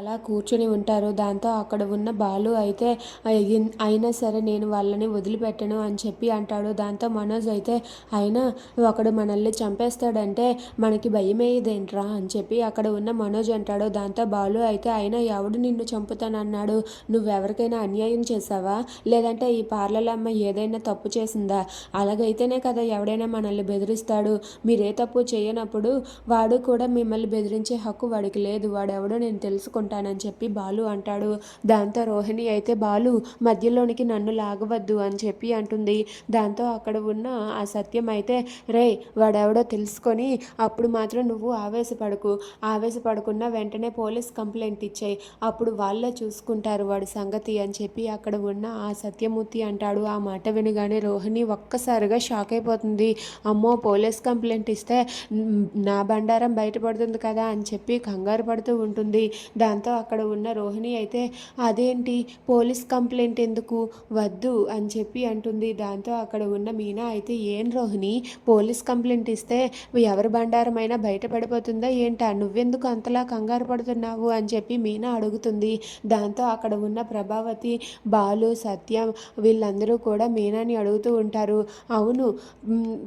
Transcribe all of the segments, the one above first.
అలా కూర్చొని ఉంటారు. దాంతో అక్కడ ఉన్న బాలు అయితే అయినా సరే నేను వాళ్ళని వదిలిపెట్టను అని చెప్పి అంటాడు. దాంతో మనోజ్ అయితే అయినా ఒకడు మనల్ని చంపేస్తాడంటే మనకి భయమేదేంట్రా అని చెప్పి అక్కడ ఉన్న మనోజ్ అంటాడు. దాంతో బాలు అయితే అయినా ఎవడు నిన్ను చంపుతానన్నాడు? నువ్వెవరికైనా అన్యాయం చేసావా? లేదంటే ఈ పార్లర్ అమ్మ ఏదైనా తప్పు చేసిందా? అలాగైతేనే కదా ఎవడైనా మనల్ని బెదిరిస్తాడు. మీరే తప్పు చేయనప్పుడు వాడు కూడా మిమ్మల్ని బెదిరించే హక్కు వాడికి లేదు. వాడెవడో నేను తెలుసుకుంటానని చెప్పి బాలు అంటాడు. దాంతో రోహిణి అయితే బాలు మధ్యలోనికి నన్ను లాగవద్దు అని చెప్పి అంటుంది. దాంతో అక్కడ ఉన్న ఆ సత్యం అయితే రే వాడెవడో తెలుసుకొని అప్పుడు మాత్రం నువ్వు ఆవేశపడకుండా వెంటనే పోలీస్ కంప్లైంట్ ఇచ్చాయి. అప్పుడు వాళ్ళే చూసుకుంటారు వాడి సంగతి అని చెప్పి అక్కడ ఉన్న ఆ సత్యమూర్తి అంటాడు. ఆ మాట వినగానే రోహిణి ఒక్కసారిగా షాక్ అయిపోతుంది. అమ్మో పోలీస్ కంప్లైంట్ ఇస్తే నా బండారం బయటపడుతుంది కదా అని చెప్పి కంగారు పడుతూ ఉంటుంది. దాంతో అక్కడ ఉన్న రోహిణి అయితే అదేంటి పోలీస్ కంప్లైంట్ ఎందుకు వద్దు అని చెప్పి అంటుంది. దాంతో అక్కడ ఉన్న మీనా అయితే ఏం రోహిణి పోలీస్ కంప్లైంట్ ఇస్తే ఎవరి బండారమైనా బయటపడిపోతుందా ఏంటా? నువ్వెందుకు అంతలా కంగారు పడుతున్నావు అని చెప్పి మీనా అడుగుతుంది. దాంతో అక్కడ ఉన్న ప్రభావతి, బాలు, సత్యం వీళ్ళందరూ కూడా మీనాని అడుగుతూ ఉంటారు. అవును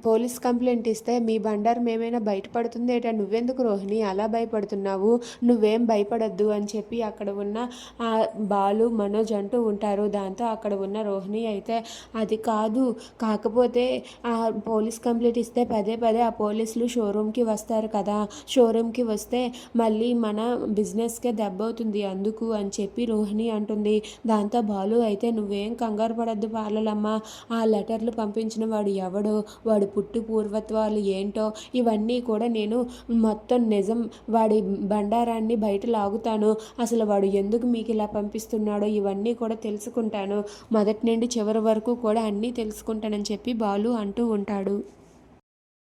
పోలీస్ కంప్లైంట్ ఇస్తే మీ బండారం ఏమైనా బయటపడుతుంది ఏటా? నువ్వెందుకు రోహిణి అలా భయపడుతున్నావు? నువ్వేం భయపడద్దు అని చెప్పి అక్కడ ఉన్న ఆ బాలు, మనోజ్ అంటూ ఉంటారు. దాంతో అక్కడ ఉన్న రోహిణి అయితే అది కాదు, కాకపోతే ఆ పోలీస్ కంప్లైంట్ ఇస్తే పదే పదే ఆ పోలీసులు షోరూమ్కి వస్తారు కదా, షోరూమ్కి వస్తే మళ్ళీ మన బిజినెస్కే దెబ్బ అవుతుంది అందుకు అని చెప్పి రోహిణి అంటుంది. దాంతో బాలు అయితే నువ్వేం కంగారు పడద్దు పార్లలమ్మ, ఆ లెటర్లు పంపించిన వాడు ఎవడో, వాడు పుట్టు పూర్వత్వాలు ఏంటో ఇవన్నీ కూడా నేను మొత్తం నిజం వాడి బండారాన్ని బయట లాగుతాను. అసలు వాడు ఎందుకు మీకు ఇలా పంపిస్తున్నాడో ఇవన్నీ కూడా తెలుసుకుంటాను. మొదటి నుండి చివరి వరకు కూడా అన్నీ తెలుసుకుంటానని చెప్పి బాలు అంటూ ఉంటాడు.